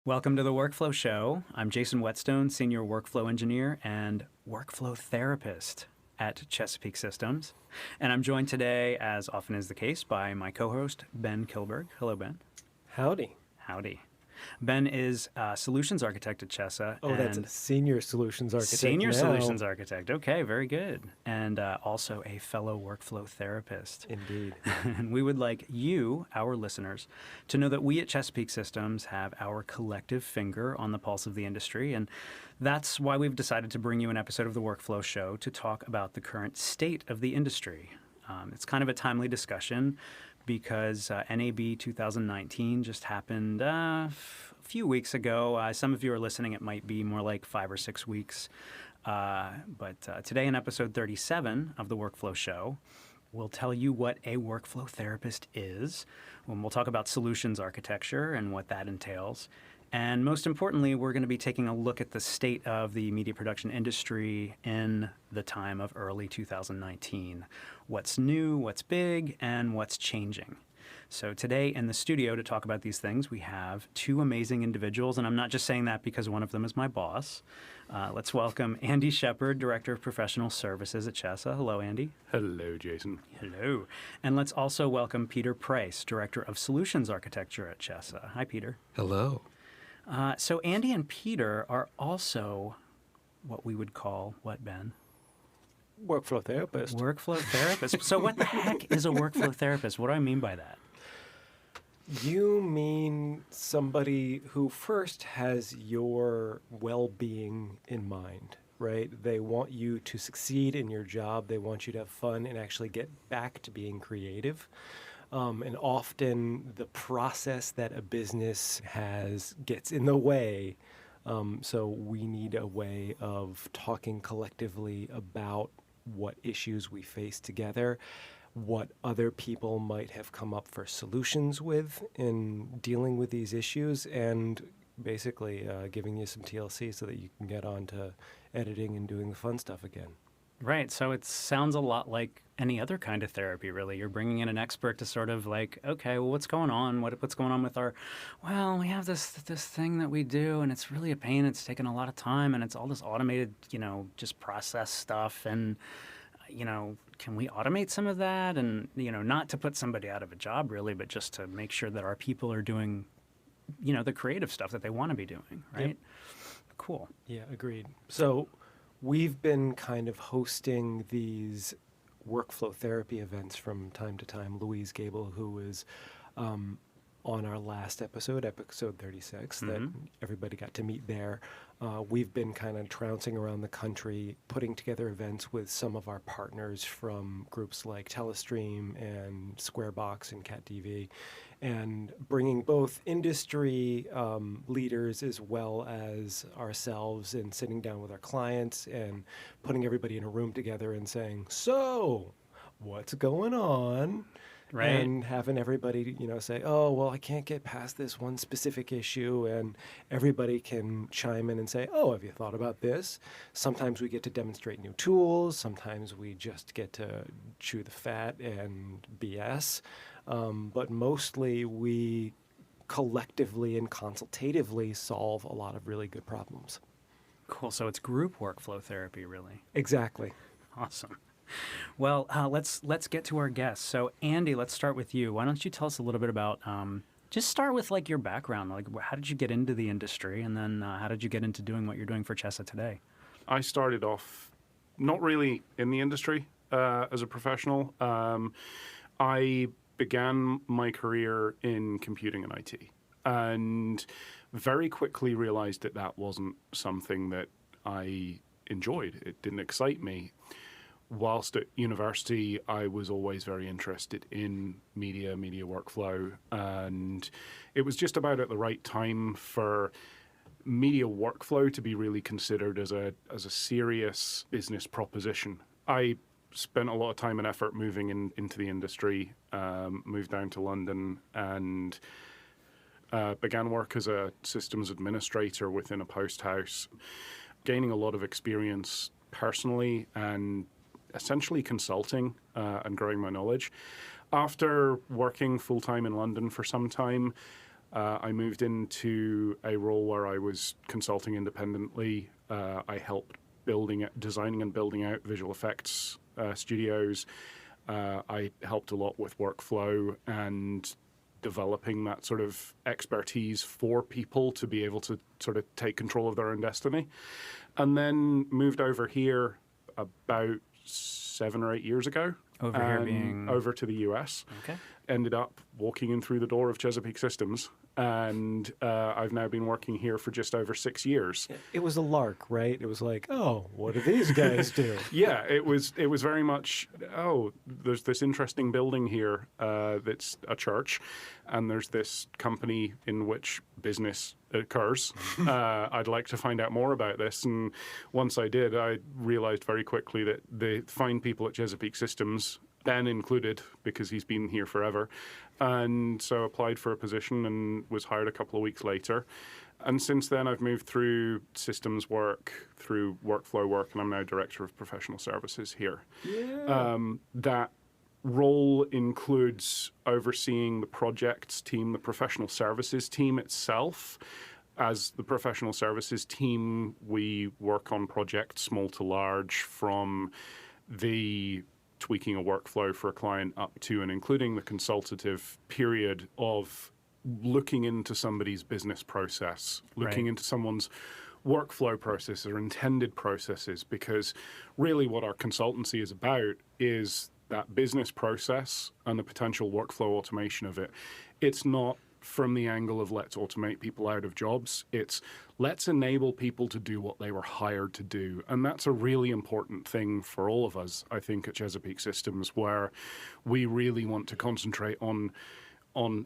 Welcome to the Workflow Show. I'm Jason Whetstone, Senior Workflow Engineer and Workflow Therapist at Chesapeake Systems. And I'm joined today, as often is the case, by my co-host, Ben Kilburg. Hello, Ben. Howdy. Howdy. Ben is a solutions architect at Chesa. Oh, that's a senior solutions architect Senior now. solutions architect. Okay, very good. And also a fellow workflow therapist. Indeed. And we would like you, our listeners, to know that we at Chesapeake Systems have our collective finger on the pulse of the industry. And that's why we've decided to bring you an episode of the Workflow Show to talk about the current state of the industry. It's kind of a timely discussion because NAB 2019 just happened a few weeks ago. Some of you are listening, it might be more like 5 or 6 weeks. But today in episode 37 of the Workflow Show, we'll tell you what a workflow therapist is, when we'll talk about solutions architecture and what that entails. And most importantly, we're going to be taking a look at the state of the media production industry in the time of early 2019. What's new, what's big, and what's changing. So today in the studio to talk about these things, we have two amazing individuals, and I'm not just saying that because one of them is my boss. Let's welcome Andy Shepard, Director of Professional Services at Chesa. Hello, Andy. Hello, Jason. Hello. And let's also welcome Peter Price, Director of Solutions Architecture at Chesa. Hi, Peter. Hello. So Andy and Peter are also what we would call, what, Ben? Workflow therapist. Workflow therapist. So what the heck is a workflow therapist? What do I mean by that? You mean somebody who first has your well-being in mind, right? They want you to succeed in your job. They want you to have fun and actually get back to being creative. And often the process that a business has gets in the way. So we need a way of talking collectively about what issues we face together, what other people might have come up for solutions with in dealing with these issues, and basically giving you some TLC so that you can get on to editing and doing the fun stuff again. Right. So it sounds a lot like any other kind of therapy, really. You're bringing in an expert to sort of like, okay, well, what's going on? What's going on with our, well, we have this thing that we do, and it's really a pain. It's taken a lot of time, and it's all this automated, just process stuff. And, can we automate some of that? And, not to put somebody out of a job, really, but just to make sure that our people are doing, the creative stuff that they want to be doing, right? Yep. Cool. Yeah, agreed. So we've been kind of hosting these workflow therapy events from time to time. Louise Gable, who is on our last episode 36, that everybody got to meet there. We've been kind of trouncing around the country, putting together events with some of our partners from groups like Telestream and Squarebox and CatDV, and bringing both industry leaders as well as ourselves, and sitting down with our clients and putting everybody in a room together and saying, so what's going on? Right. And having everybody, say, oh, well, I can't get past this one specific issue. And everybody can chime in and say, oh, have you thought about this? Sometimes we get to demonstrate new tools. Sometimes we just get to chew the fat and BS. But mostly we collectively and consultatively solve a lot of really good problems. Cool. So it's group workflow therapy, really. Exactly. Awesome. Well, let's get to our guests. So, Andy, let's start with you. Why don't you tell us a little bit about, just start with like your background. Like, how did you get into the industry, and then how did you get into doing what you're doing for Chesa today? I started off not really in the industry as a professional. I began my career in computing and IT, and very quickly realized that wasn't something that I enjoyed. It didn't excite me. Whilst at university, I was always very interested in media workflow, and it was just about at the right time for media workflow to be really considered as a serious business proposition. I spent a lot of time and effort moving into the industry, moved down to London, and began work as a systems administrator within a post house, gaining a lot of experience personally and essentially consulting and growing my knowledge. After working full-time in London for some time, I moved into a role where I was consulting independently. I helped designing and building out visual effects studios. I helped a lot with workflow and developing that sort of expertise for people to be able to sort of take control of their own destiny. And then moved over here about 7 or 8 years ago. Over here being... Over to the US. Okay. Ended up walking in through the door of Chesapeake Systems, and I've now been working here for just over 6 years. It was a lark, right? It was like, oh, what do these guys do? Yeah, it was very much, oh, there's this interesting building here that's a church, and there's this company in which business occurs. I'd like to find out more about this. And once I did, I realized very quickly that the fine people at Chesapeake Systems, Ben included, because he's been here forever, and so applied for a position and was hired a couple of weeks later. And since then, I've moved through systems work, through workflow work, and I'm now Director of Professional Services here. Yeah. That role includes overseeing the projects team, the professional services team itself. As the professional services team, we work on projects small to large, from the tweaking a workflow for a client up to and including the consultative period of looking into somebody's business process, looking into someone's workflow process or intended processes, because really what our consultancy is about is that business process and the potential workflow automation of it. It's not from the angle of let's automate people out of jobs. It's let's enable people to do what they were hired to do. And that's a really important thing for all of us, I think, at Chesapeake Systems, where we really want to concentrate on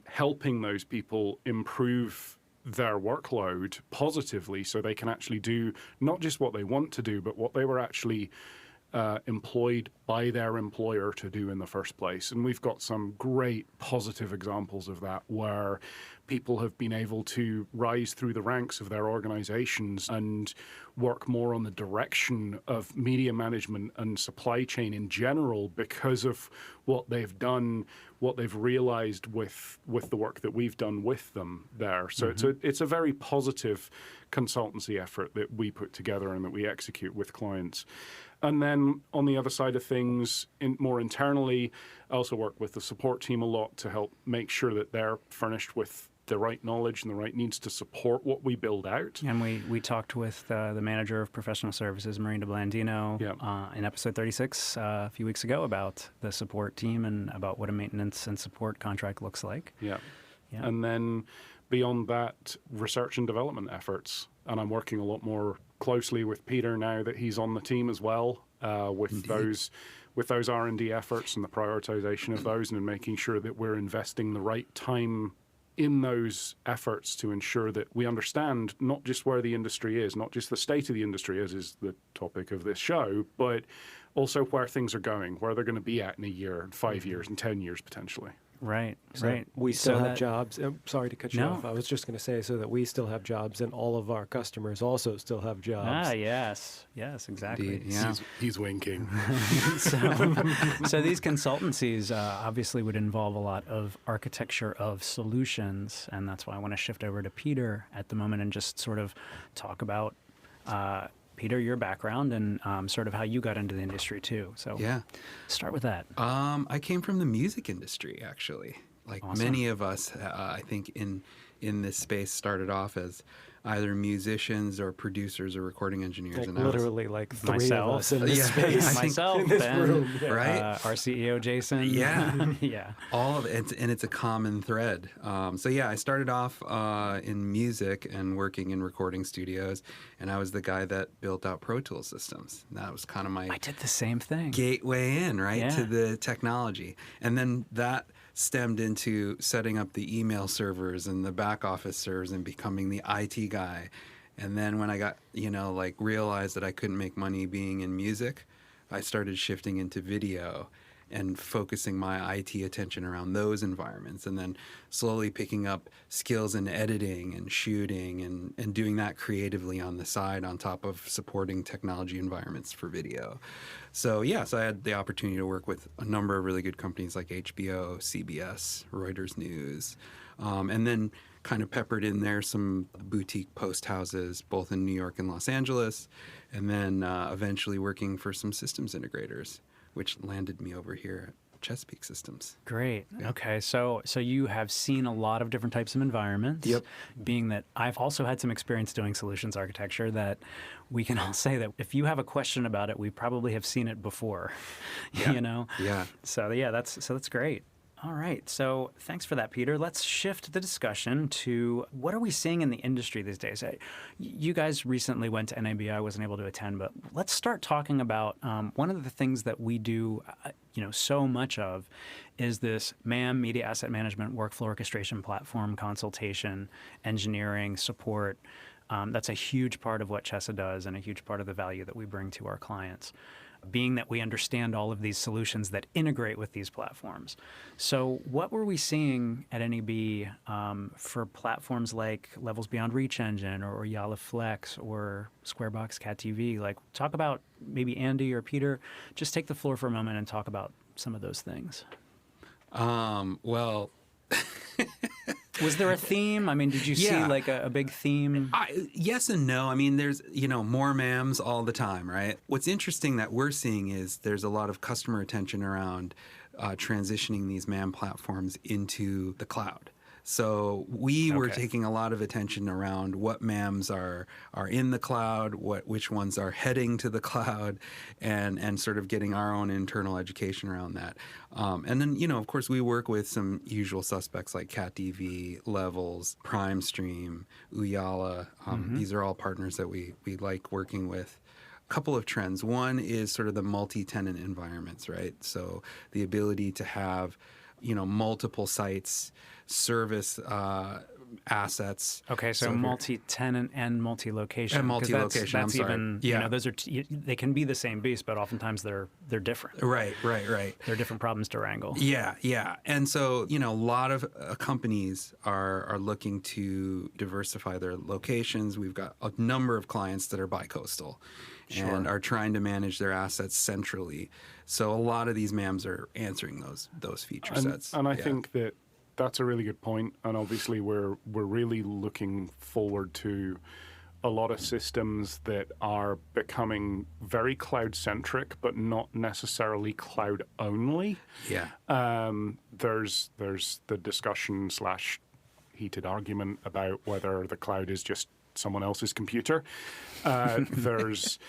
helping those people improve their workload positively so they can actually do not just what they want to do, but what they were actually employed by their employer to do in the first place. And we've got some great positive examples of that, where people have been able to rise through the ranks of their organizations and work more on the direction of media management and supply chain in general because of what they've done, what they've realized with the work that we've done with them there. So it's a very positive consultancy effort that we put together and that we execute with clients. And then on the other side of things, more internally, I also work with the support team a lot to help make sure that they're furnished with the right knowledge and the right needs to support what we build out. And we talked with the manager of professional services, Marina Blandino, in episode 36 a few weeks ago about the support team and about what a maintenance and support contract looks like. Yeah. And then beyond that, research and development efforts. And I'm working a lot more closely with Peter now that he's on the team as well, with those R&D efforts and the prioritization of those, and in making sure that we're investing the right time in those efforts to ensure that we understand not just where the industry is, not just the state of the industry is the topic of this show, but also where things are going, where they're going to be at in a year, 5 years, and 10 years potentially. Right, So right. we still So have that- jobs. Sorry to cut you No. off. I was just going to say, so that we still have jobs and all of our customers also still have jobs. Ah, yes, exactly. Indeed, yeah. He's winking. So these consultancies obviously would involve a lot of architecture of solutions, and that's why I want to shift over to Peter at the moment and just sort of talk about, Peter, your background and sort of how you got into the industry too. So Yeah. start with that. I came from the music industry, actually. Like Awesome. many of us, I think in this space started off as either musicians or producers or recording engineers. Like and I was- literally like three Myself. of us in this Yeah, space. I think- Myself, in this Ben, room. Yeah. Right? our CEO, Jason. Yeah. Yeah. All of it, and it's a common thread. So yeah, I started off in music and working in recording studios, and I was the guy that built out Pro Tools systems. That was kind of my I did the same thing. gateway in, right, Yeah. to the technology. And then that stemmed into setting up the email servers and the back office servers and becoming the IT guy. And then when I got, realized that I couldn't make money being in music, I started shifting into video and focusing my IT attention around those environments, and then slowly picking up skills in editing and shooting and doing that creatively on the side on top of supporting technology environments for video. So yes, I had the opportunity to work with a number of really good companies like HBO, CBS, Reuters News, and then kind of peppered in there some boutique post houses, both in New York and Los Angeles, and then eventually working for some systems integrators, which landed me over here at Chesapeake Systems. Great. Yeah. Okay. So you have seen a lot of different types of environments. Yep. Being that I've also had some experience doing solutions architecture, that we can all say that if you have a question about it, we probably have seen it before. Yeah. You know? Yeah. So that's great. All right. So thanks for that, Peter. Let's shift the discussion to what are we seeing in the industry these days? You guys recently went to NAB. I wasn't able to attend, but let's start talking about one of the things that we do, so much of is this MAM, Media Asset Management, Workflow Orchestration Platform, consultation, engineering, support. That's a huge part of what Chesa does and a huge part of the value that we bring to our clients, being that we understand all of these solutions that integrate with these platforms. So what were we seeing at NAB for platforms like Levels Beyond Reach Engine or Yala Flex or Squarebox Cat TV? Like, talk about, maybe Andy or Peter, just take the floor for a moment and talk about some of those things. Well, was there a theme? I mean, did you see Yeah. like a big theme? Yes and no. I mean, there's, more MAMs all the time, right? What's interesting that we're seeing is there's a lot of customer attention around transitioning these MAM platforms into the cloud. So we were Okay. taking a lot of attention around what MAMs are in the cloud, which ones are heading to the cloud, and sort of getting our own internal education around that. And then, of course, we work with some usual suspects like CatDV, Levels, PrimeStream, Uyala. These are all partners that we like working with. Couple of trends. One is sort of the multi-tenant environments, right? So the ability to have, multiple sites, service assets. Okay, so if you're- multi-tenant and multi-location. And 'Cause multi-location, That's I'm sorry. even, Yeah. those are they can be the same beast, but oftentimes they're different. Right. They're different problems to wrangle. Yeah. And so, a lot of companies are looking to diversify their locations. We've got a number of clients that are bi-coastal and are trying to manage their assets centrally. So a lot of these MAMs are answering those feature sets. And I think that's a really good point. And obviously, we're really looking forward to a lot of systems that are becoming very cloud centric, but not necessarily cloud only. Yeah. There's the discussion / heated argument about whether the cloud is just someone else's computer. There's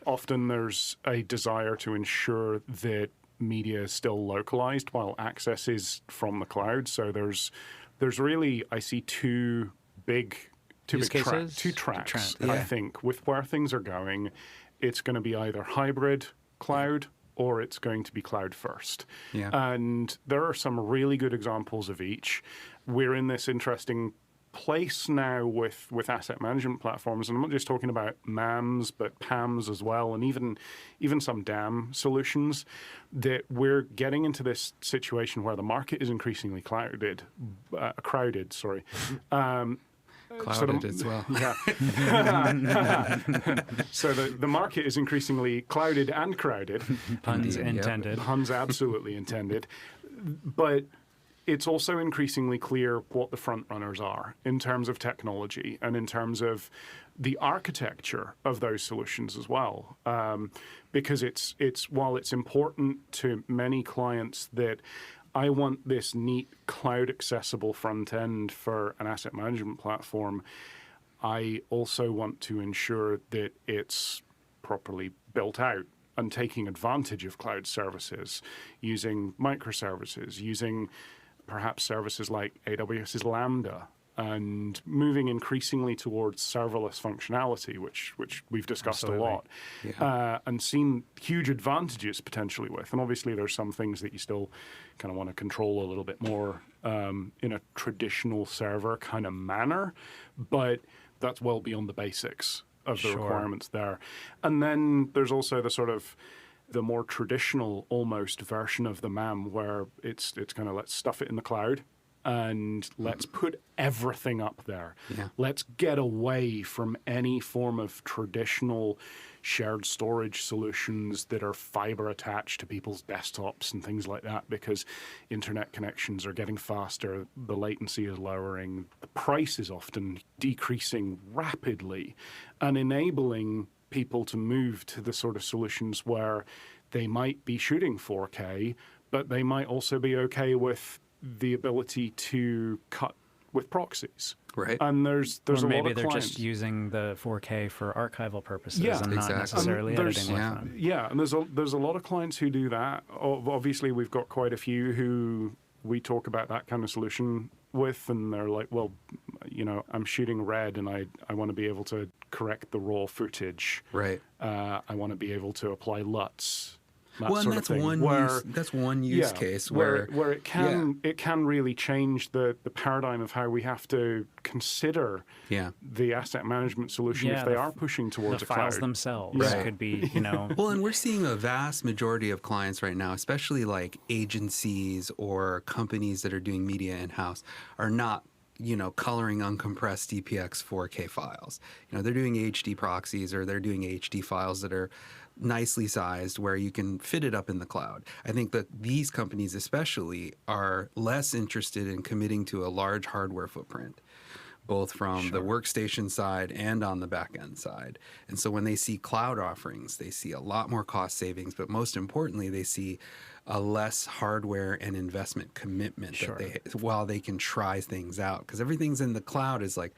a desire to ensure that media is still localized while access is from the cloud. So there's really, I see two big tracks. Yeah. I think, with where things are going. It's going to be either hybrid cloud or it's going to be cloud first. Yeah. And there are some really good examples of each. We're in this interesting place now with asset management platforms, and I'm not just talking about MAMs, but PAMs as well, and even some DAM solutions, that we're getting into this situation where the market is increasingly crowded. Clouded as well. Yeah. So the market is increasingly clouded and crowded. Puns Indeed, yep. intended. Puns absolutely intended. But it's also increasingly clear what the front runners are in terms of technology and in terms of the architecture of those solutions as well. Because while it's important to many clients that I want this neat cloud accessible front end for an asset management platform, I also want to ensure that it's properly built out and taking advantage of cloud services, using microservices, using perhaps services like AWS's Lambda, and moving increasingly towards serverless functionality, which we've discussed Absolutely. a lot, and seen huge advantages potentially with. And obviously there's some things that you still kind of want to control a little bit more in a traditional server kind of manner, but that's well beyond the basics of the Sure. requirements there. And then there's also the more traditional almost version of the MAM, where it's kind of let's stuff it in the cloud and let's put everything up there. Yeah. Let's get away from any form of traditional shared storage solutions that are fiber attached to people's desktops and things like that, because internet connections are getting faster, the latency is lowering, the price is often decreasing rapidly, and enabling people to move to the sort of solutions where they might be shooting 4K, but they might also be okay with the ability to cut with proxies. Right. And there's Or a lot maybe of they're clients. just using the 4K for archival purposes Yeah, and not exactly. necessarily And there's- editing with yeah. them. Yeah, and there's a lot of clients who do that. Obviously, we've got quite a few who we talk about that kind of solution with, and they're like, well, I'm shooting red, and I want to be able to correct the raw footage. Right. I want to be able to apply LUTs. Well, and sort that's of thing, one where, that's one use case where it can really change the paradigm of how we have to consider yeah. the asset management solution Yeah, if they the are pushing towards The a files cloud. themselves Right. could be, Well, and we're seeing a vast majority of clients right now, especially like agencies or companies that are doing media in-house, are not coloring uncompressed DPX 4K files. They're doing HD proxies, or they're doing HD files that are nicely sized where you can fit it up in the cloud. I think that these companies especially are less interested in committing to a large hardware footprint, both from the workstation side and on the back end side. And so when they see cloud offerings, they see a lot more cost savings, but most importantly, they see a less hardware and investment commitment while they can try things out. Because everything's in the cloud is like,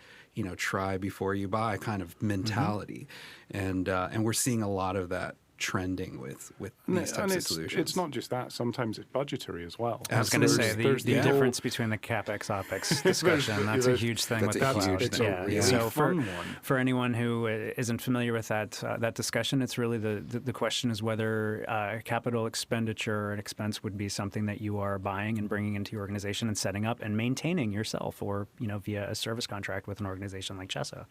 try before you buy kind of mentality. And we're seeing a lot of that trending with these types of solutions. It's not just that. Sometimes it's budgetary as well. I was going to say There's the whole- difference between the CapEx OpEx discussion. That's a huge thing that's with a the cloud. huge It's thing. a really So fun one. for anyone who isn't familiar with that discussion, it's really the question is whether capital expenditure and expense would be something that you are buying and bringing into your organization and setting up and maintaining yourself, or via a service contract with an organization like Chesa,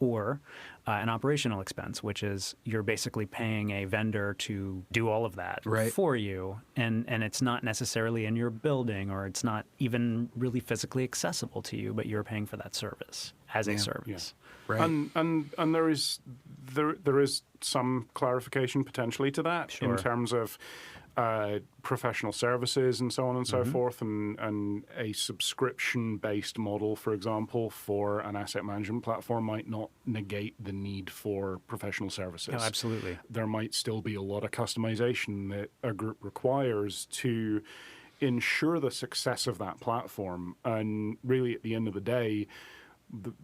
or an operational expense, which is you're basically paying a vendor to do all of that for you, and it's not necessarily in your building, or it's not even really physically accessible to you, but you're paying for that service as a service. Right. And there is some clarification potentially to that in terms of professional services and so on and so forth, and a subscription-based model, for example, for an asset management platform might not negate the need for professional services. No, absolutely. There might still be a lot of customization that a group requires to ensure the success of that platform. And really, at the end of the day,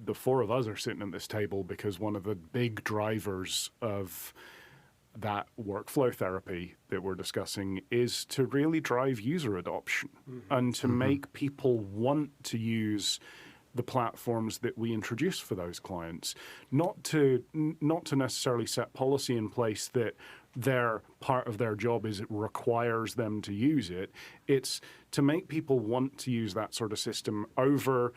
the four of us are sitting at this table because one of the big drivers of that workflow therapy that we're discussing is to really drive user adoption and to make people want to use the platforms that we introduce for those clients, not to necessarily set policy in place that their part of their job is it requires them to use it. It's to make people want to use that sort of system over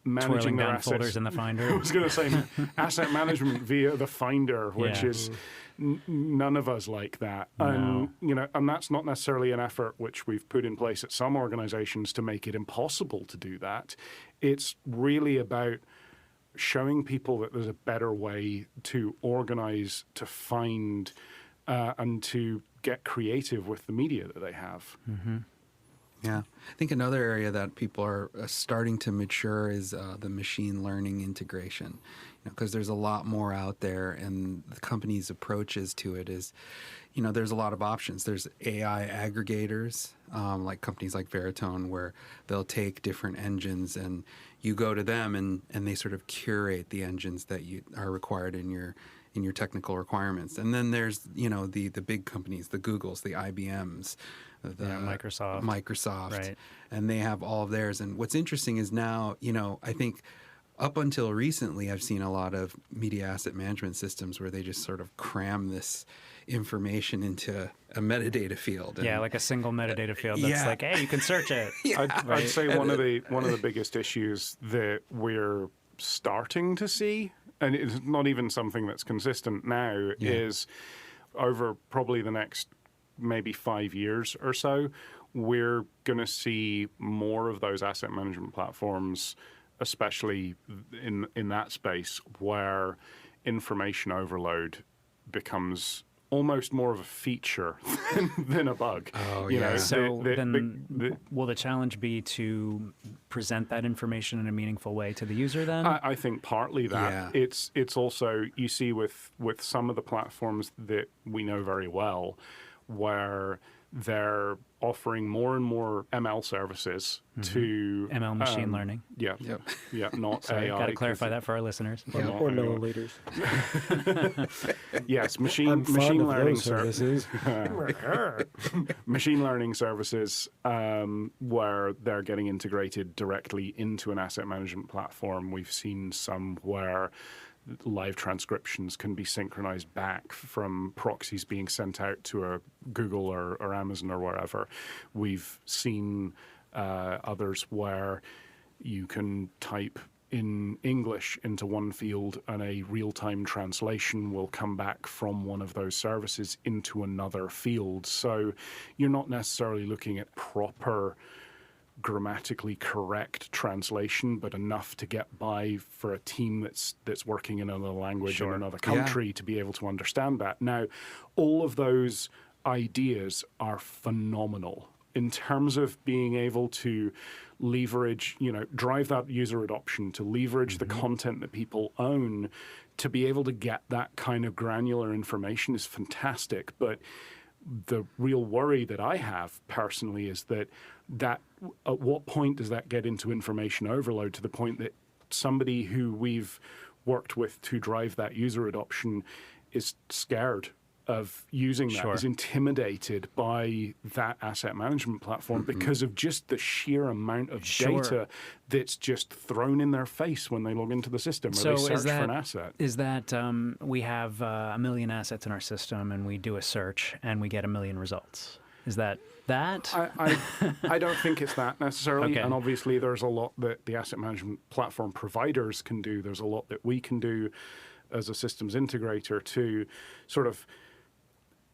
managing Twirling their down assets. folders in the Finder. I was going to say asset management via the Finder, which is none of us like that. No. And that's not necessarily an effort which we've put in place at some organizations to make it impossible to do that. It's really about showing people that there's a better way to organize, to find, and to get creative with the media that they have. Yeah. I think another area that people are starting to mature is the machine learning integration, because there's a lot more out there, and the company's approaches to it is, there's a lot of options. There's AI aggregators, like companies like Veritone, where they'll take different engines and you go to them and they sort of curate the engines that you are required in your technical requirements. And then there's, the big companies, the Googles, the IBMs, the Microsoft, Right. and they have all of theirs. And what's interesting is now, I think up until recently, I've seen a lot of media asset management systems where they just sort of cram this information into a metadata field. And, Like a single metadata field that's like, hey, you can search it. I'd say one of the biggest issues that we're starting to see, and it's not even something that's consistent now, is over probably the next maybe 5 years or so, we're going to see more of those asset management platforms, especially in that space where information overload becomes almost more of a feature than a bug. Oh, You know, yeah. So the- will the challenge be to present that information in a meaningful way to the user then? I think partly that. Yeah. It's also, you see with some of the platforms that we know very well, where they're offering more and more ML services to ML machine learning. Yeah, Yep. yeah, not Sorry, AI. got to clarify 'cause- that for our listeners. Yeah. Or Not AI. milliliters. Yes, I'm machine fond of learning those services. machine learning services where they're getting integrated directly into an asset management platform. We've seen some where live transcriptions can be synchronized back from proxies being sent out to a Google or Amazon or wherever. We've seen others where you can type in English into one field and a real-time translation will come back from one of those services into another field. So you're not necessarily looking at proper grammatically correct translation, but enough to get by for a team that's working in another language in another country to be able to understand that. Now, all of those ideas are phenomenal in terms of being able to leverage, drive that user adoption, to leverage the content that people own, to be able to get that kind of granular information is fantastic. But the real worry that I have personally is that at what point does that get into information overload to the point that somebody who we've worked with to drive that user adoption is scared of using that, is intimidated by that asset management platform because of just the sheer amount of data that's just thrown in their face when they log into the system or they search for an asset. Is that we have 1 million assets in our system and we do a search and we get 1 million results? Is that? I don't think it's that necessarily. Okay. And obviously there's a lot that the asset management platform providers can do. There's a lot that we can do as a systems integrator to sort of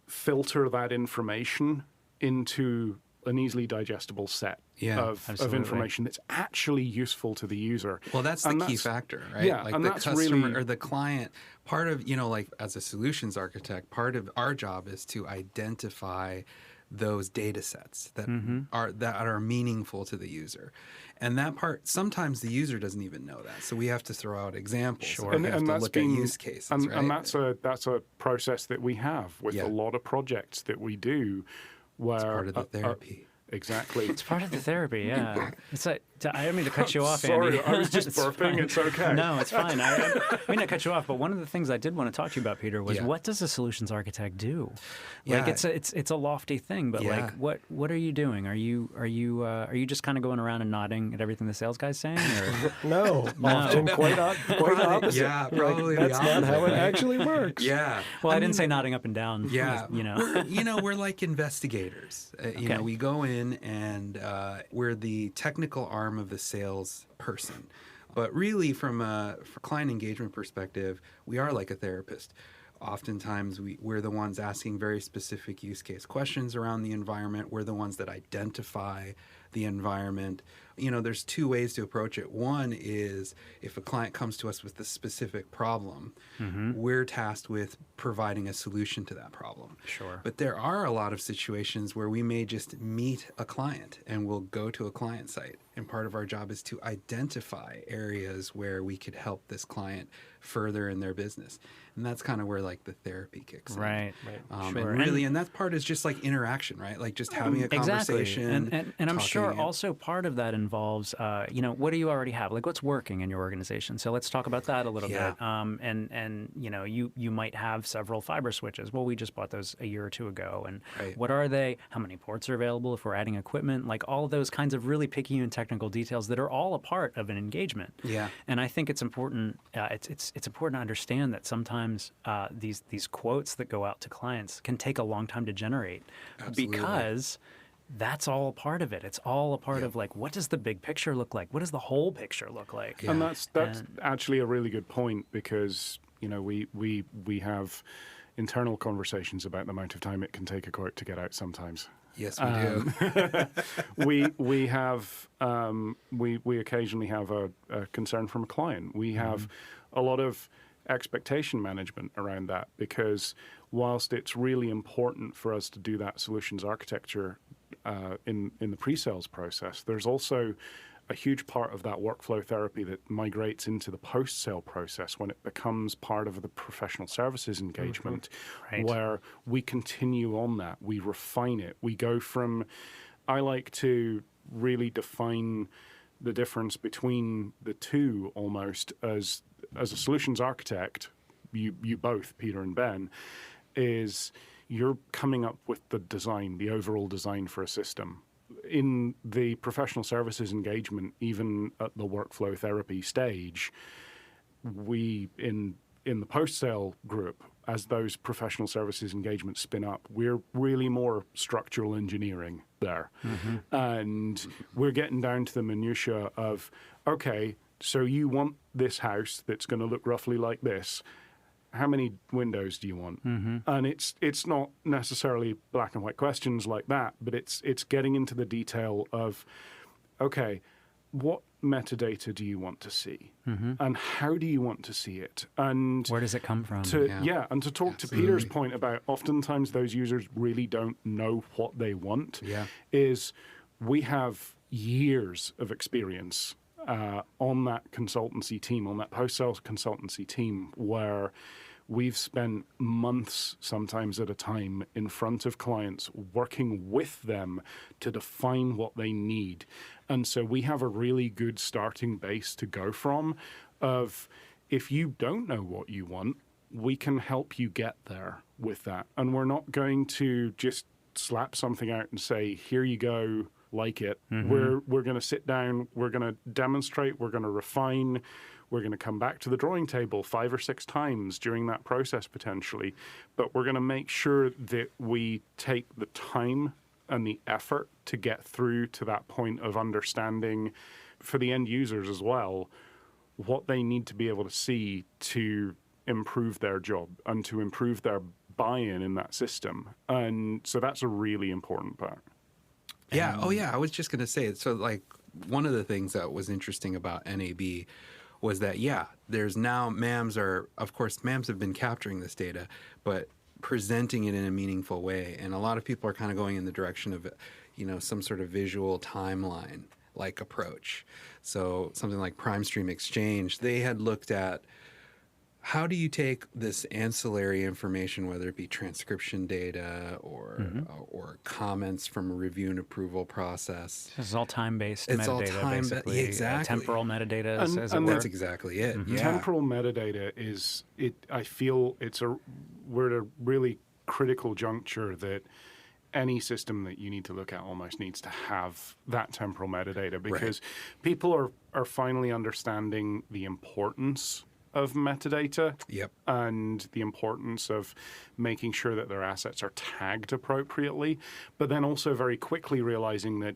filter that information into an easily digestible set of information that's actually useful to the user. Well, that's the key factor, right? Yeah, like and the that's customer really, or the client, part of, like as a solutions architect, part of our job is to identify those data sets that are meaningful to the user. And that part, sometimes the user doesn't even know that. So we have to throw out examples. Or we have to look at use cases, right? And that's a process that we have with a lot of projects that we do where it's part of the therapy. Exactly. It's part of the therapy, yeah. It's like, I don't mean to cut you off, Sorry, Andy. I was just burping. Fine. It's okay. No, it's fine. I mean to cut you off, but one of the things I did want to talk to you about, Peter, was what does a solutions architect do? Like it's a lofty thing, but like what are you doing? Are you just kind of going around and nodding at everything the sales guy's saying? Or? No, often quite opposite. Yeah, probably that's not how it actually works. Yeah. Well, I didn't say nodding up and down. Yeah. We're We're like investigators. We go in and we're the technical arm of the sales person. But really, from a client engagement perspective, we are like a therapist. Oftentimes, we're the ones asking very specific use case questions around the environment. We're the ones that identify the environment. There's two ways to approach it. One is if a client comes to us with a specific problem, we're tasked with providing a solution to that problem. Sure. But there are a lot of situations where we may just meet a client and we'll go to a client site. And part of our job is to identify areas where we could help this client further in their business. And that's kind of where like the therapy kicks in. Right. Sure. And that part is just like interaction, right? Like just having a conversation. Exactly. And I'm sure also part of that involves, what do you already have? Like what's working in your organization? So let's talk about that a little bit. And you might have several fiber switches. Well, we just bought those a year or two ago. And what are they? How many ports are available if we're adding equipment? Like all of those kinds of really picky and technical details that are all a part of an engagement. Yeah. And I think it's important. It's important to understand that sometimes these quotes that go out to clients can take a long time to generate. Absolutely. Because that's all a part of it. It's all a part of like, what does the big picture look like? What does the whole picture look like? And that's actually a really good point because we have internal conversations about the amount of time it can take a quote to get out sometimes. Yes, we do. We occasionally have a concern from a client. We have a lot of expectation management around that, because whilst it's really important for us to do that solutions architecture in the pre-sales process, there's also a huge part of that workflow therapy that migrates into the post-sale process when it becomes part of the professional services engagement, Right. where we continue on that, we refine it, we go from, I like to really define the difference between the two almost as a solutions architect, you both, Peter and Ben, is you're coming up with the design, the overall design for a system. In the professional services engagement, even at the workflow therapy stage, we, in the post-sale group, as those professional services engagements spin up, we're really more structural engineering there. And we're getting down to the minutiae of, okay, so you want this house that's going to look roughly like this. How many windows do you want? And it's not necessarily black and white questions like that, but it's getting into the detail of, okay, what metadata do you want to see? And how do you want to see it? And Where does it come from? and to talk to Peter's point about oftentimes those users really don't know what they want, is we have years of experience on that consultancy team, on that post-sales consultancy team, where we've spent months, sometimes at a time, in front of clients, working with them to define what they need. And so we have a really good starting base to go from of, if you don't know what you want, we can help you get there with that. And we're not going to just slap something out and say, here you go, like it. We're going to sit down, we're going to demonstrate, we're going to refine, we're going to come back to the drawing table 5 or 6 times during that process potentially, but we're going to make sure that we take the time and the effort to get through to that point of understanding for the end users as well what they need to be able to see to improve their job and to improve their buy-in in that system. And so that's a really important part. Yeah. Oh, yeah. I was just going to say, so like one of the things that was interesting about NAB was that, there's now MAMs have been capturing this data, but presenting it in a meaningful way. And a lot of people are kind of going in the direction of, some sort of visual timeline like approach. So something like Prime Stream Exchange, they had looked at, how do you take this ancillary information, whether it be transcription data or comments from a review and approval process? This is all time-based It's all metadata, time, basically. exactly. Temporal metadata, as it and were. That's exactly it. Yeah. Temporal metadata is, I feel we're at a really critical juncture that any system that you need to look at almost needs to have that temporal metadata, because people are finally understanding the importance of metadata and the importance of making sure that their assets are tagged appropriately, but then also very quickly realizing that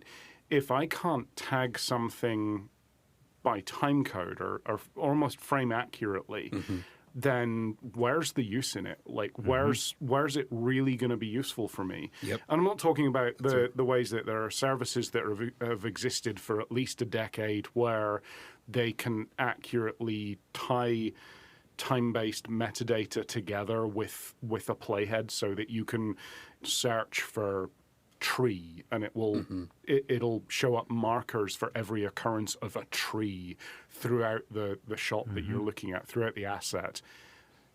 if I can't tag something by time code or almost frame accurately, then where's the use in it? Like, where's it really going to be useful for me? And I'm not talking about the ways that there are services that have existed for at least a decade where they can accurately tie time-based metadata together with a playhead so that you can search for tree and it will it'll show up markers for every occurrence of a tree throughout the shot that you're looking at, throughout the asset.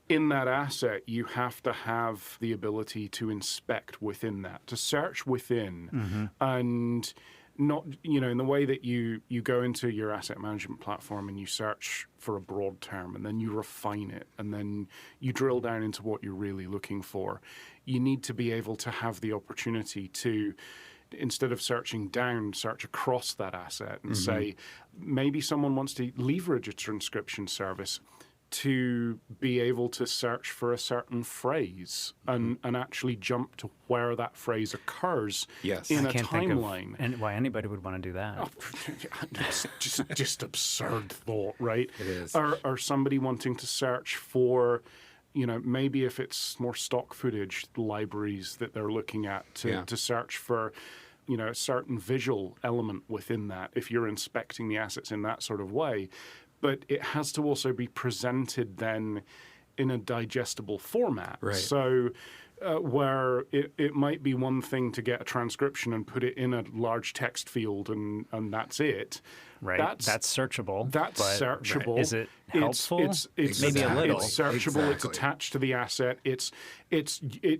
In that asset, you have to have the ability to inspect within that, to search within, and not, in the way that you go into your asset management platform and you search for a broad term and then you refine it and then you drill down into what you're really looking for. You need to be able to have the opportunity to, instead of searching down, search across that asset and say, maybe someone wants to leverage a transcription service to be able to search for a certain phrase and actually jump to where that phrase occurs in a timeline. And why anybody would want to do that. It's just absurd thought, right? It is. Or somebody wanting to search for maybe if it's more stock footage libraries that they're looking at to search for, a certain visual element within that, if you're inspecting the assets in that sort of way. But it has to also be presented then in a digestible format. Right. So where it might be one thing to get a transcription and put it in a large text field and that's it. Right. That's searchable. That's but searchable. Is it helpful? It's maybe a little. It's searchable. It's Exactly. attached to the asset. It's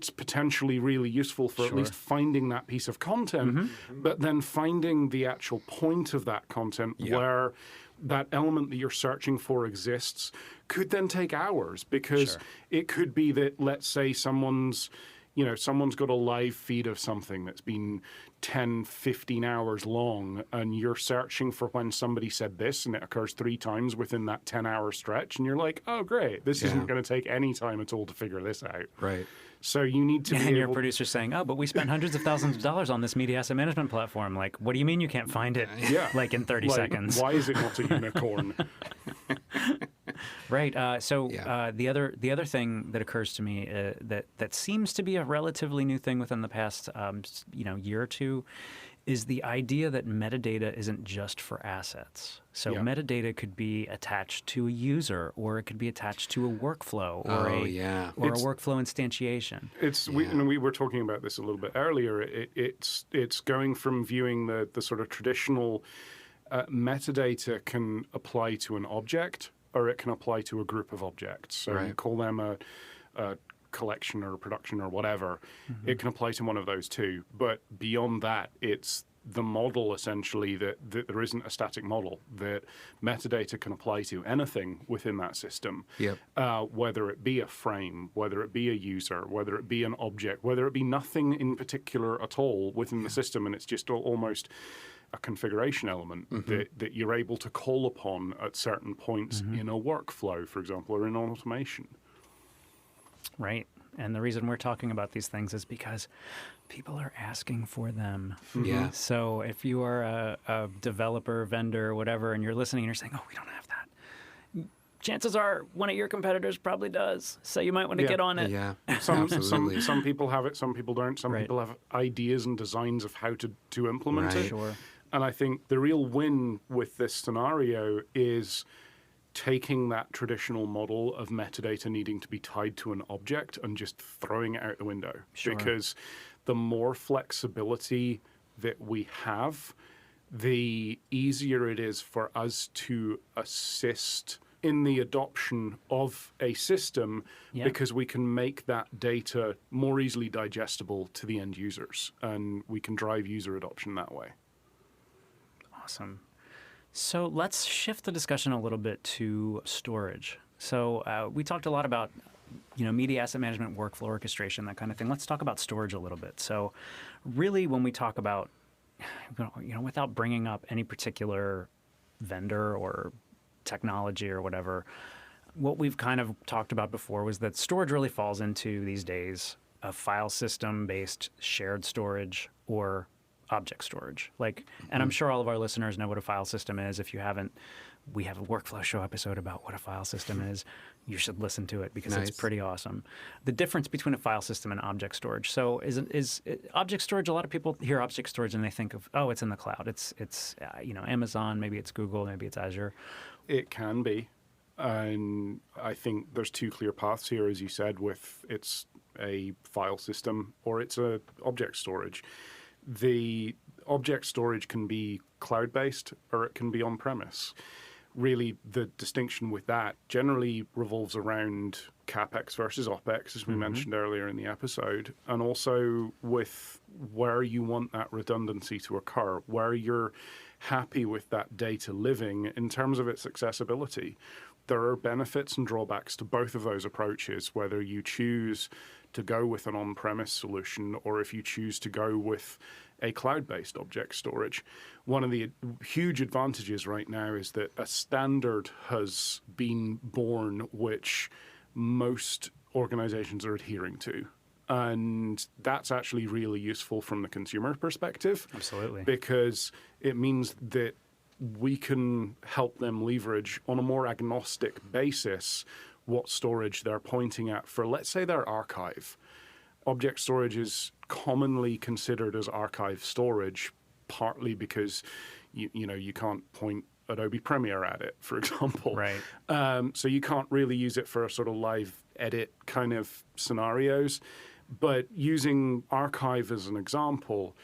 potentially really useful for at least finding that piece of content, but then finding the actual point of that content where that element that you're searching for exists could then take hours, because it could be that, let's say, someone's got a live feed of something that's been 10, 15 hours long, and you're searching for when somebody said this, and it occurs 3 times within that 10-hour stretch, and you're like, oh, great, this isn't going to take any time at all to figure this out. Right. So you need to be And your able... producer's saying, oh, but we spent hundreds of thousands of dollars on this media asset management platform. Like, what do you mean you can't find it like in 30 seconds? Why is it not a unicorn? Right. The other thing that occurs to me that seems to be a relatively new thing within the past year or two is the idea that metadata isn't just for assets. So metadata could be attached to a user, or it could be attached to a workflow, or a workflow instantiation. We were talking about this a little bit earlier. It's going from viewing the sort of traditional metadata can apply to an object, or it can apply to a group of objects. So you call them a collection or a production or whatever. It can apply to one of those two. But beyond that, it's the model essentially that there isn't a static model, that metadata can apply to anything within that system. Whether it be a frame, whether it be a user, whether it be an object, whether it be nothing in particular at all within the system, and it's just almost a configuration element that you're able to call upon at certain points in a workflow, for example, or in automation. Right. And the reason we're talking about these things is because people are asking for them. Yeah. So if you are a developer, vendor, whatever, and you're listening and you're saying, oh, we don't have that, chances are one of your competitors probably does. So you might want to get on it. Yeah, Some people have it, some people don't. Some people have ideas and designs of how to implement it. Sure. And I think the real win with this scenario is taking that traditional model of metadata needing to be tied to an object and just throwing it out the window. Sure. Because the more flexibility that we have, the easier it is for us to assist in the adoption of a system, because we can make that data more easily digestible to the end users, and we can drive user adoption that way. Awesome. So let's shift the discussion a little bit to storage. So we talked a lot about, media asset management, workflow orchestration, that kind of thing. Let's talk about storage a little bit. So really, when we talk about, without bringing up any particular vendor or technology or whatever, what we've kind of talked about before was that storage really falls into, these days, a file system-based shared storage or object storage. And I'm sure all of our listeners know what a file system is. If you haven't, we have a workflow show episode about what a file system is. You should listen to it because it's pretty awesome. The difference between a file system and object storage. So is object storage, a lot of people hear object storage and they think of, oh, it's in the cloud. It's Amazon, maybe it's Google, maybe it's Azure. It can be. And I think there's 2 clear paths here, as you said, with it's a file system or it's a object storage. The object storage can be cloud-based or it can be on-premise. Really, the distinction with that generally revolves around CapEx versus OpEx, as we mentioned earlier in the episode, and also with where you want that redundancy to occur, where you're happy with that data living in terms of its accessibility. There are benefits and drawbacks to both of those approaches, whether you choose to go with an on-premise solution or if you choose to go with a cloud-based object storage. One of the huge advantages right now is that a standard has been born which most organizations are adhering to. And that's actually really useful from the consumer perspective. Absolutely. Because it means that we can help them leverage on a more agnostic basis what storage they're pointing at for, let's say, their archive. Object storage is commonly considered as archive storage, partly because you can't point Adobe Premiere at it, for example. Right. So you can't really use it for sort of live edit kind of scenarios. But using archive as an example,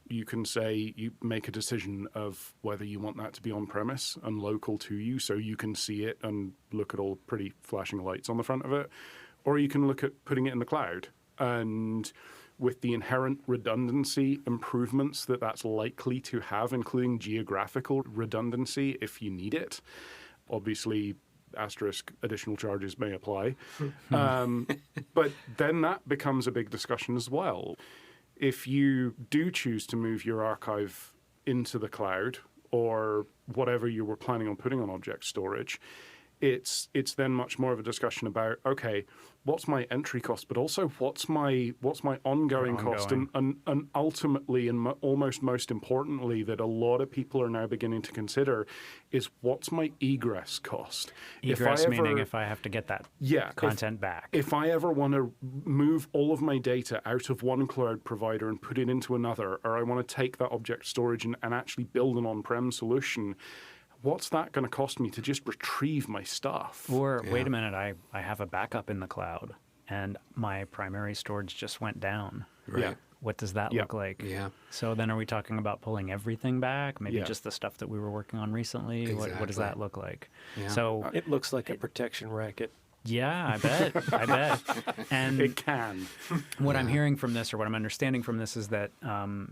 you can say you make a decision of whether you want that to be on-premise and local to you, so you can see it and look at all pretty flashing lights on the front of it, or you can look at putting it in the cloud. And with the inherent redundancy improvements that that's likely to have, including geographical redundancy if you need it, obviously asterisk additional charges may apply. But then that becomes a big discussion as well. If you do choose to move your archive into the cloud or whatever you were planning on putting on object storage, it's then much more of a discussion about, okay, what's my entry cost, but also what's my ongoing cost, and ultimately, and almost most importantly, that a lot of people are now beginning to consider is what's my egress cost. Egress meaning if I have to get that content back. If I ever want to move all of my data out of one cloud provider and put it into another, or I want to take that object storage and actually build an on-prem solution, what's that going to cost me to just retrieve my stuff? Or wait a minute, I have a backup in the cloud and my primary storage just went down. Right. Yeah. What does that look like? Yeah. So then are we talking about pulling everything back? Maybe just the stuff that we were working on recently? Exactly. What does that look like? Yeah. So It looks like a protection racket. yeah, I bet. I bet. And It can. what I'm hearing from this, or what I'm understanding from this, is that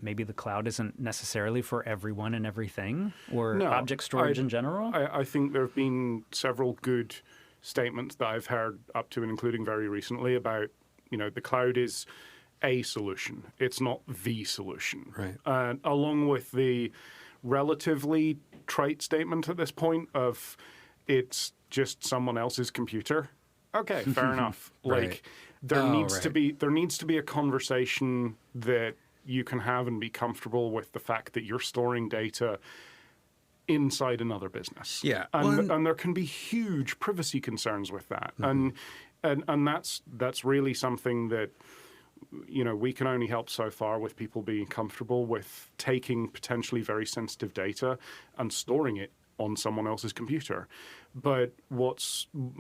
maybe the cloud isn't necessarily for everyone and everything, or No, object storage in general. I think there have been several good statements that I've heard up to and including very recently about, the cloud is a solution. It's not the solution. Right. Along with the relatively trite statement at this point of it's just someone else's computer. Okay, fair enough. Right. Like there needs to be a conversation that you can have and be comfortable with the fact that you're storing data inside another business. Yeah. And there can be huge privacy concerns with that. And that's really something that we can only help so far with people being comfortable with taking potentially very sensitive data and storing it on someone else's computer. But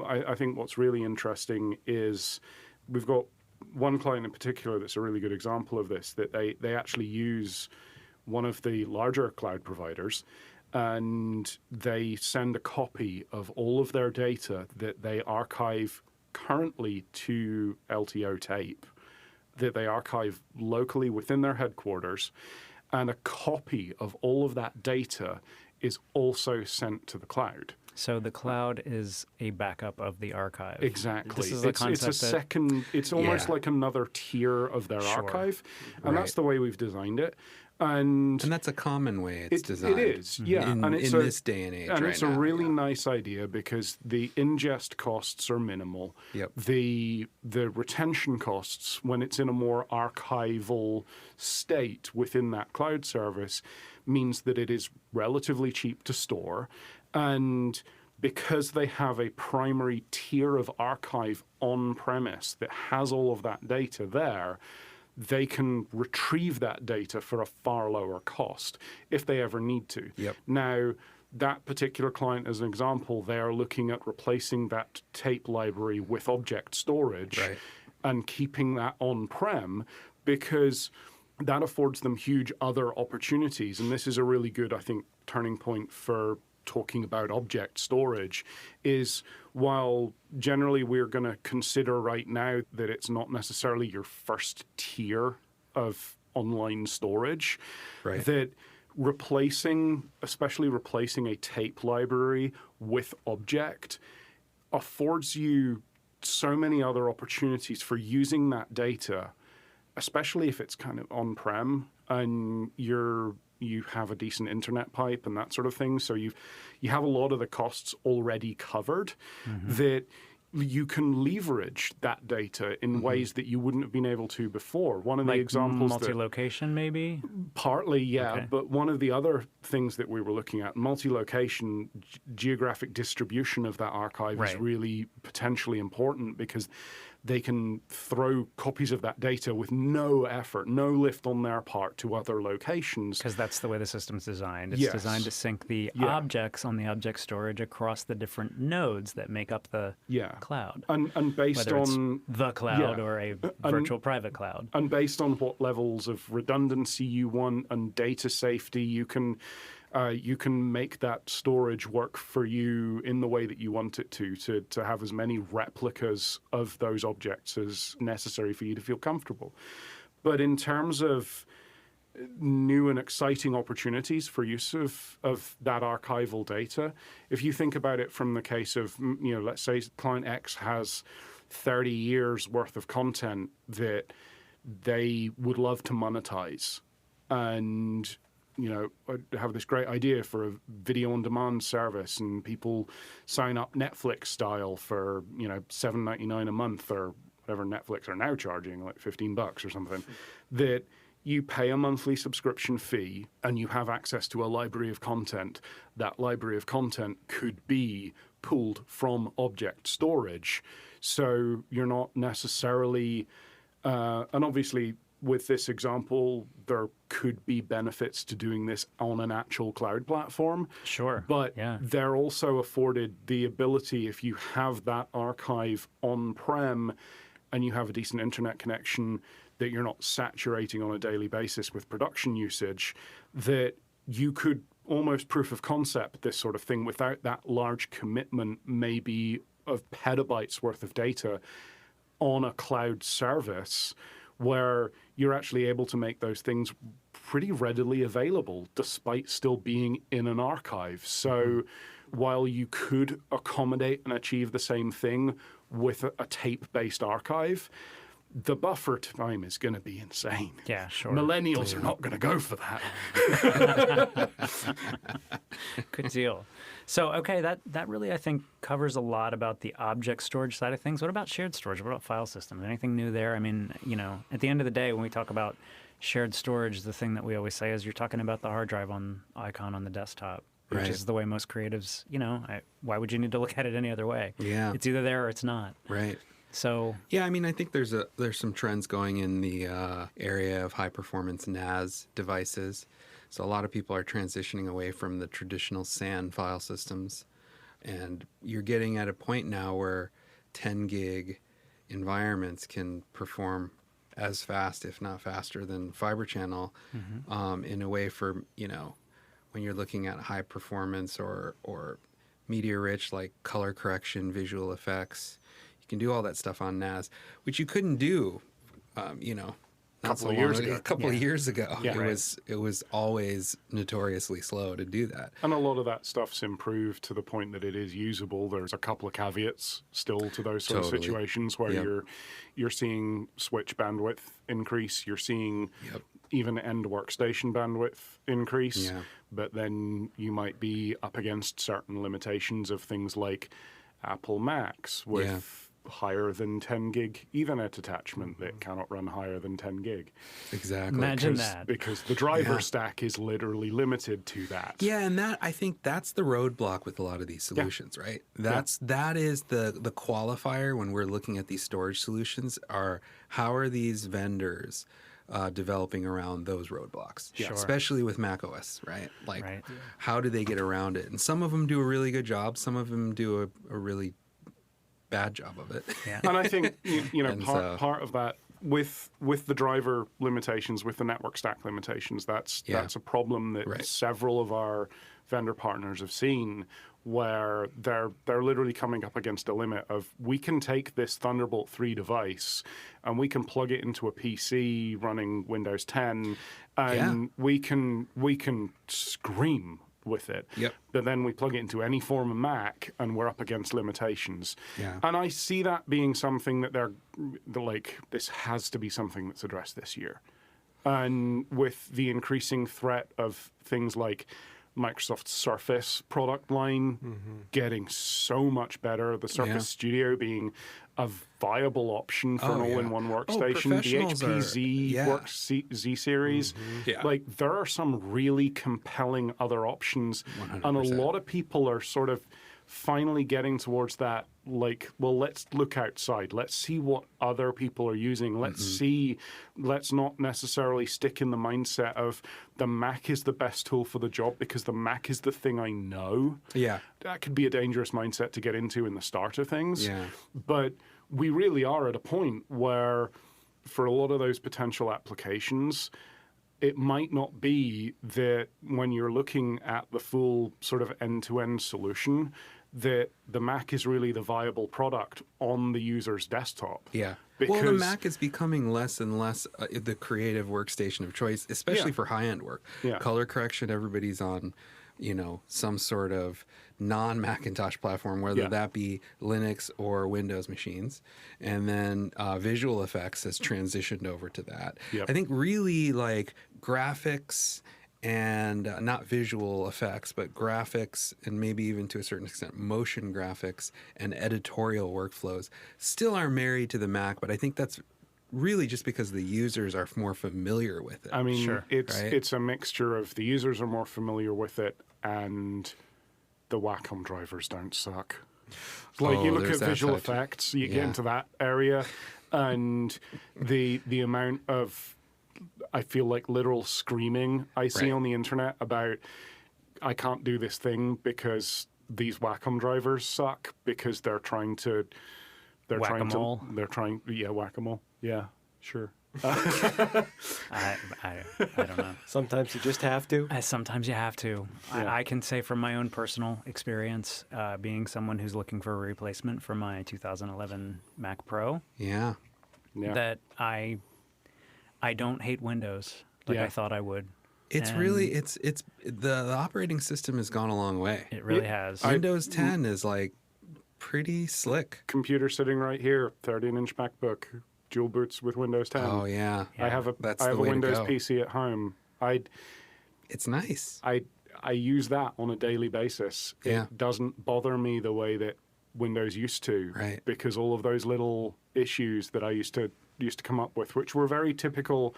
I think what's really interesting is we've got one client in particular that's a really good example of this, that they actually use one of the larger cloud providers, and they send a copy of all of their data that they archive currently to LTO tape, that they archive locally within their headquarters, and a copy of all of that data is also sent to the cloud. So the cloud is a backup of the archive. Exactly. This is a It's a concept that- second, it's almost Yeah. like another tier of their Sure. archive. And that's Right. the way we've designed it. And that's a common way it's it designed. is, yeah. In, and it's in this day and age, and right it's now, a really yeah. nice idea because the ingest costs are minimal. Yep. The retention costs, when it's in a more archival state within that cloud service, means that it is relatively cheap to store. And because they have a primary tier of archive on premise that has all of that data there, they can retrieve that data for a far lower cost if they ever need to. Yep. Now, that particular client, as an example, they are looking at replacing that tape library with object storage Right. and keeping that on-prem because that affords them huge other opportunities. And this is a really good, I think, turning point for talking about object storage, is while generally we're going to consider right now that it's not necessarily your first tier of online storage, Right. that especially replacing a tape library with object affords you so many other opportunities for using that data, especially if it's kind of on-prem and you have a decent internet pipe and that sort of thing. So you have a lot of the costs already covered that you can leverage that data in ways that you wouldn't have been able to before. One of the Like examples that multi-location, maybe? partly, yeah, Okay. but one of the other things that we were looking at, multi-location, geographic distribution of that archive is Right. really potentially important because they can throw copies of that data with no effort, no lift on their part to other locations. Because that's the way the system's designed. It's Yes. designed to sync the Yeah. objects on the object storage across the different nodes that make up the Yeah. cloud. And based Whether it's on the cloud yeah. or a virtual private cloud. and based on what levels of redundancy you want and data safety, you can make that storage work for you in the way that you want it to have as many replicas of those objects as necessary for you to feel comfortable. But in terms of new and exciting opportunities for use of that archival data, if you think about it from the case of, let's say client X has 30 years worth of content that they would love to monetize, and I have this great idea for a video on demand service, and people sign up Netflix style for $7.99 a month or whatever Netflix are now charging, like $15 or something. That you pay a monthly subscription fee and you have access to a library of content. That library of content could be pulled from object storage, so you're not necessarily and obviously, with this example, there could be benefits to doing this on an actual cloud platform. Sure. But yeah. they're also afforded the ability, if you have that archive on-prem and you have a decent internet connection that you're not saturating on a daily basis with production usage, that you could almost proof of concept this sort of thing without that large commitment, maybe of petabytes worth of data on a cloud service, where you're actually able to make those things pretty readily available despite still being in an archive. So while you could accommodate and achieve the same thing with a tape-based archive, the buffer time is going to be insane. Yeah, sure. Millennials are not going to go for that. Good deal. So, okay, that really, I think, covers a lot about the object storage side of things. What about shared storage? What about file systems? Anything new there? I mean, at the end of the day, when we talk about shared storage, the thing that we always say is you're talking about the hard drive icon on the desktop, which Right. is the way most creatives, why would you need to look at it any other way? Yeah. It's either there or it's not. Right. So, Yeah, I mean, I think there's some trends going in the area of high performance NAS devices. So a lot of people are transitioning away from the traditional SAN file systems, and you're getting at a point now where 10 gig environments can perform as fast, if not faster, than Fibre Channel in a way for when you're looking at high performance or media rich like color correction, visual effects. You can do all that stuff on NAS, which you couldn't do, not so Couple of long years ago. ago. A couple of years ago. Yeah. It was always notoriously slow to do that. And a lot of that stuff's improved to the point that it is usable. There's a couple of caveats still to those sort Totally. of situations where Yep. you're seeing switch bandwidth increase, you're seeing Yep. even end workstation bandwidth increase, Yeah. but then you might be up against certain limitations of things like Apple Macs with higher than 10 gig Ethernet attachment that cannot run higher than 10 gig. Exactly. Imagine Because- that. Because the driver Yeah. stack is literally limited to that. Yeah, and I think that's the roadblock with a lot of these solutions, right? That is the qualifier when we're looking at these storage solutions are how are these vendors developing around those roadblocks, Sure. especially with macOS, right? Like, Right. how do they get around it? And some of them do a really good job. Some of them do a really bad job of it. Yeah. And I think And so- part of that with the driver limitations, with the network stack limitations, that's a problem that Right. several of our vendor partners have seen, where they're literally coming up against a limit of, we can take this Thunderbolt 3 device and we can plug it into a PC running Windows 10 and we can scream with it. Yep. But then we plug it into any form of Mac and we're up against limitations. Yeah. And I see that being something that they're like, this has to be something that's addressed this year. And with the increasing threat of things like Microsoft Surface product line getting so much better. The Surface Studio being a viable option for an all-in-one workstation. The professionals HP Z are- Work Z series. Yeah. Like, there are some really compelling other options. And a 100%. lot of people are sort of finally getting towards that, like, well, let's look outside. Let's see what other people are using. Let's not necessarily stick in the mindset of the Mac is the best tool for the job because the Mac is the thing I know. Yeah. That could be a dangerous mindset to get into in the start of things. Yeah. But we really are at a point where, for a lot of those potential applications, it might not be that when you're looking at the full sort of end-to-end solution, that the Mac is really the viable product on the user's desktop. Yeah. Because, well, the Mac is becoming less and less the creative workstation of choice, especially for high-end work. Yeah. Color correction, everybody's on, some sort of non-Macintosh platform, whether that be Linux or Windows machines. And then visual effects has transitioned over to that. Yep. I think really like graphics and not visual effects, but graphics and maybe even to a certain extent motion graphics and editorial workflows still are married to the Mac, but I think that's really just because the users are more familiar with it. I mean, Sure. it's a mixture of the users are more familiar with it and the Wacom drivers don't suck. Like, you look there's at that visual side too. effects, you get Yeah. into that area, and the amount of, I feel like, literal screaming I see Right. on the internet about, I can't do this thing because these Wacom drivers suck because they're trying to Whack-a-mole? whack-a-mole. Yeah, sure. I don't know. Sometimes you just have to. Sometimes you have to. Yeah. I can say from my own personal experience, being someone who's looking for a replacement for my 2011 Mac Pro, Yeah. Yeah. that I don't hate Windows like Yeah. I thought I would. It's And really the operating system has gone a long way. It really has. Windows 10 is like pretty slick. Computer sitting right here, 13-inch MacBook, dual boots with Windows 10. Oh yeah. I have a That's I have the a way to Windows go. PC at home. It's nice. I use that on a daily basis. Yeah. It doesn't bother me the way that Windows used to, Right. because all of those little issues that I used to come up with, which were very typical,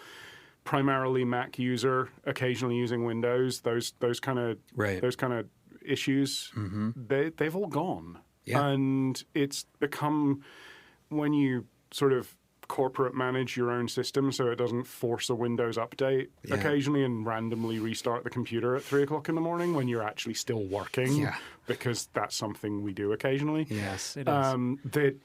primarily Mac user, occasionally using Windows, those kind of Right. those kind of issues, they've all gone. Yeah. And it's become, when you sort of corporate manage your own system so it doesn't force a Windows update Yeah. occasionally and randomly restart the computer at 3 o'clock in the morning when you're actually still working, Yeah. because that's something we do occasionally. Yes, it is. That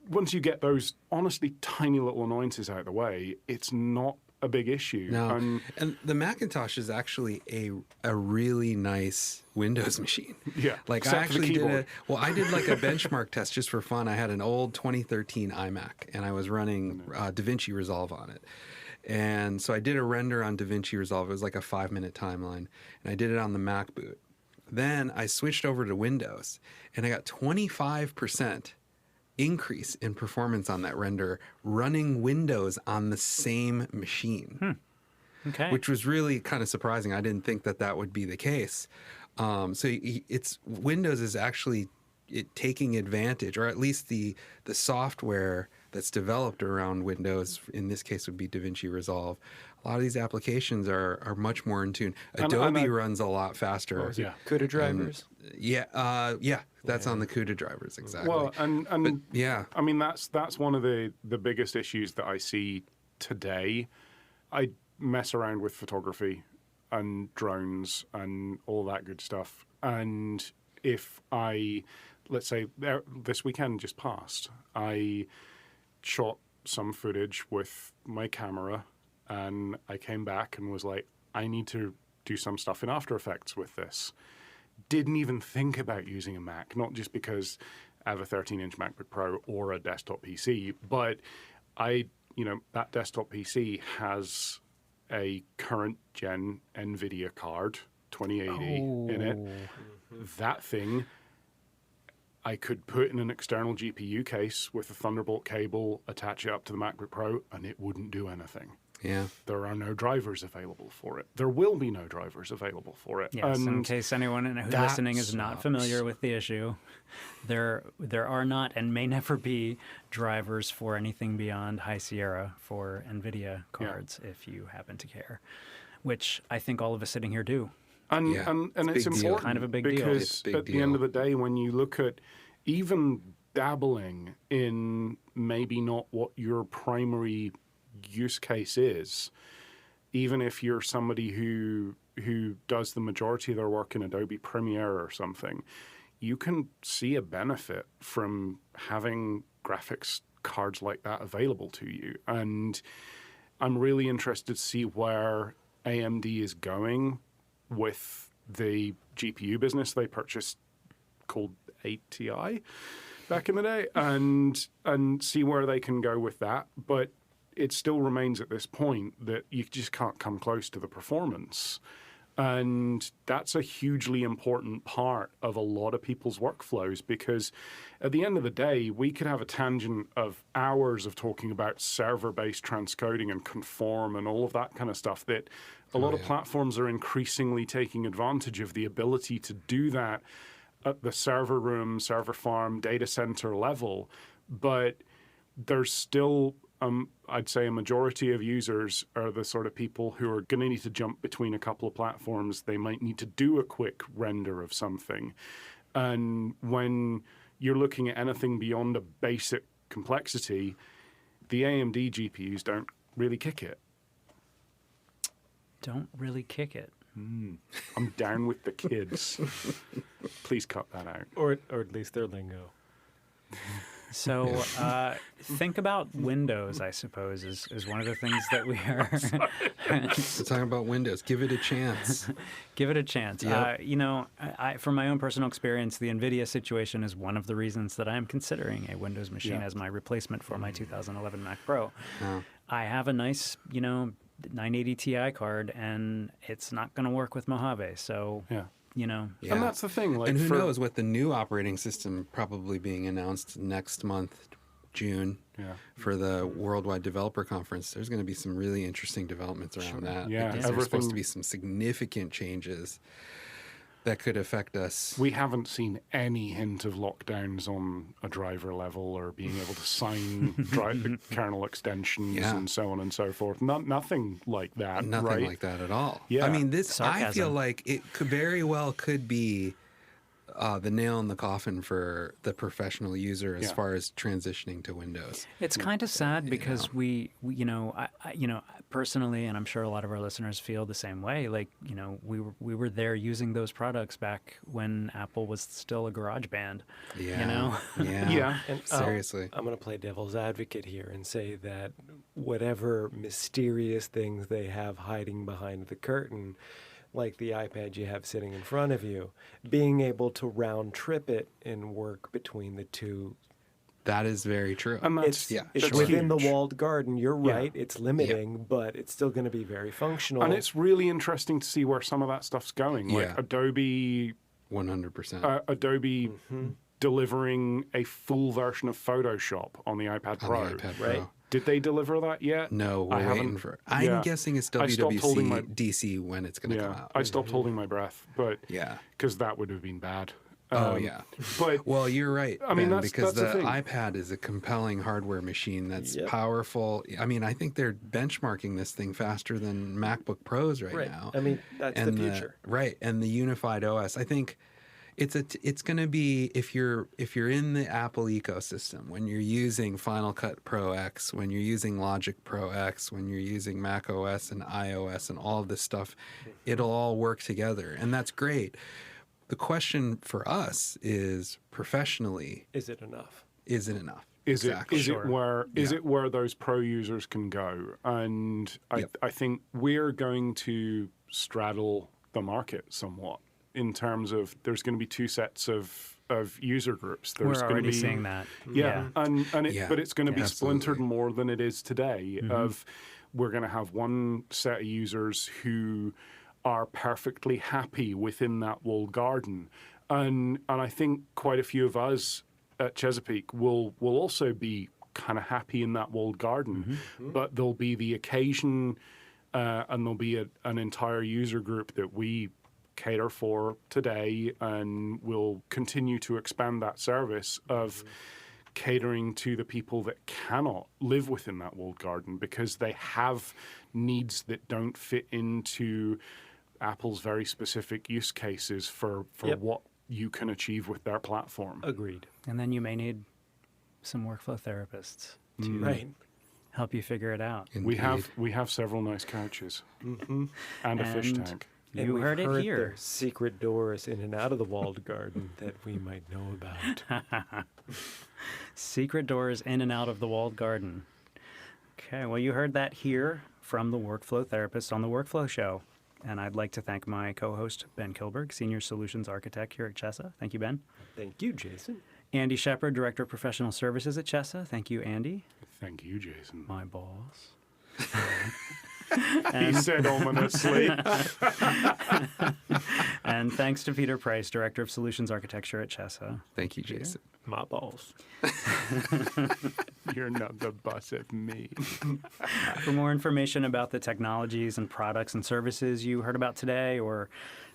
once you get those honestly tiny little annoyances out of the way, it's not a big issue. No, and the Macintosh is actually a really nice Windows machine. Yeah, like except I for the actually keyboard. I did like a benchmark test just for fun. I had an old 2013 iMac, and I was running DaVinci Resolve on it. And so I did a render on DaVinci Resolve. It was like a 5-minute timeline, and I did it on the Mac boot. Then I switched over to Windows, and I got 25% increase in performance on that render running Windows on the same machine, Okay. which was really kind of surprising. I didn't think that would be the case. It's Windows is actually taking advantage, or at least the software that's developed around Windows, in this case would be DaVinci Resolve. A lot of these applications are much more in tune. Adobe runs a lot faster. Yeah. CUDA drivers. That's on the CUDA drivers, exactly. Well, and yeah. I mean, that's one of the biggest issues that I see today. I mess around with photography and drones and all that good stuff. And if let's say this weekend just passed, I shot some footage with my camera, and I came back and was like, I need to do some stuff in After Effects with this. Didn't even think about using a Mac, not just because I have a 13-inch MacBook Pro or a desktop PC, but that desktop PC has a current gen NVIDIA card, 2080 in it. That thing I could put in an external GPU case with a Thunderbolt cable, attach it up to the MacBook Pro, and it wouldn't do anything. Yeah. There are no drivers available for it. There will be no drivers available for it. Yes, in And case anyone who's that listening is not sucks. familiar with the issue, there are not and may never be drivers for anything beyond High Sierra for NVIDIA cards, if you happen to care, which I think all of us sitting here do. And, Yeah, and it's it's a big deal. important Kind of a big deal. because It's a big at the deal. end of the day, when you look at even dabbling in maybe not what your primary use case is, even if you're somebody who does the majority of their work in Adobe Premiere or something, you can see a benefit from having graphics cards like that available to you. And I'm really interested to see where AMD is going with the GPU business they purchased called 8 Ti back in the day, and see where they can go with that. But it still remains at this point that you just can't come close to the performance. And that's a hugely important part of a lot of people's workflows, because at the end of the day, we could have a tangent of hours of talking about server-based transcoding and conform and all of that kind of stuff that a lot of platforms are increasingly taking advantage of the ability to do that at the server room, server farm, data center level. But there's still I'd say a majority of users are the sort of people who are going to need to jump between a couple of platforms. They might need to do a quick render of something. And when you're looking at anything beyond a basic complexity, the AMD GPUs don't really kick it. Don't really kick it. I'm down with the kids. Please cut that out. Or at least their lingo. So think about Windows, I suppose, is one of the things that we are... We're talking about Windows. Give it a chance. Give it a chance. Yep. From my own personal experience, the NVIDIA situation is one of the reasons that I am considering a Windows machine as my replacement for my 2011 Mac Pro. Oh. I have a nice, 980 Ti card, and it's not going to work with Mojave. So, Yeah. Yeah. And that's the thing. Like, And who knows, with the new operating system probably being announced next month, June, for the Worldwide Developer Conference, there's going to be some really interesting developments around that. Yeah, because there's supposed to be some significant changes that could affect us. We haven't seen any hint of lockdowns on a driver level or being able to sign kernel extensions and so on and so forth. Nothing like that. Nothing right? like that at all. Yeah. I mean, I Sarcasm. feel like it could very well could be the nail in the coffin for the professional user as far as transitioning to Windows. it's kind of sad because we personally, and I'm sure a lot of our listeners feel the same way. Like, we were there using those products back when Apple was still a garage band. Yeah. Yeah. Yeah. And Seriously. I'm going to play devil's advocate here and say that whatever mysterious things they have hiding behind the curtain, like the iPad you have sitting in front of you, being able to round trip it and work between the two. That is very true. And that's, It's that's within the huge. walled garden. You're Yeah. right. It's limiting, but it's still going to be very functional. And it's really interesting to see where some of that stuff's going. Like Yeah. Adobe 100%. Adobe delivering a full version of Photoshop on the iPad on Pro. the iPad right? Pro. Did they deliver that yet? No, we're I waiting haven't- for. I'm yeah. guessing it's I stopped holding my- DC when it's going to come Yeah, out. I stopped holding my breath, but Yeah. because that would have been bad. Oh, yeah. But Well, you're right. I mean, Ben, that's because the the thing. iPad is a compelling hardware machine that's Yep. powerful. I mean, I think they're benchmarking this thing faster than MacBook Pros right Right. now. I mean, that's the future. Right, and the unified OS. I think it's going to be if you're in the Apple ecosystem, when you're using Final Cut Pro X, when you're using Logic Pro X, when you're using Mac OS and iOS and all of this stuff, it'll all work together, and that's great. The question for us is professionally, Is it enough? is it enough? Is Exactly. it where those pro users can go? And I think we're going to straddle the market somewhat in terms of there's going to be two sets of user groups. There's We're going to already be seeing that. Yeah, Yeah. but it's going to be Absolutely. splintered more than it is today. Of we're going to have one set of users who are perfectly happy within that walled garden, and I think quite a few of us at Chesapeake will also be kind of happy in that walled garden. But there'll be the occasion, and there'll be an entire user group that we cater for today, and we'll continue to expand that service of catering to the people that cannot live within that walled garden because they have needs that don't fit into Apple's very specific use cases for what you can achieve with their platform. Agreed. And then you may need some workflow therapists to Right. help you figure it out. We have several nice couches and a fish And- tank. And You we've heard it here. there's secret doors in and out of the walled garden that we might know about. Secret doors in and out of the walled garden. Okay, well, you heard that here from the Workflow Therapist on the Workflow Show. And I'd like to thank my co-host, Ben Kilburg, Senior Solutions Architect here at Chesa. Thank you, Ben. Thank you, Jason. Andy Shepard, Director of Professional Services at Chesa. Thank you, Andy. Thank you, Jason. My boss. He said ominously. And thanks to Peter Price, Director of Solutions Architecture at Chesa. Thank you, Jason. My balls. You're not the boss of me. For more information about the technologies and products and services you heard about today, or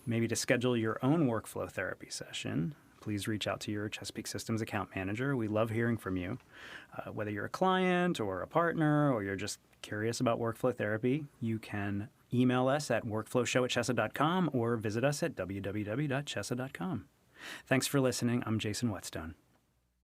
maybe to schedule your own workflow therapy session, please reach out to your Chesapeake Systems account manager. We love hearing from you. Whether you're a client or a partner, or you're just curious about workflow therapy, you can email us at workflowshow@chesa.com or visit us at www.chesa.com. Thanks for listening. I'm Jason Whetstone.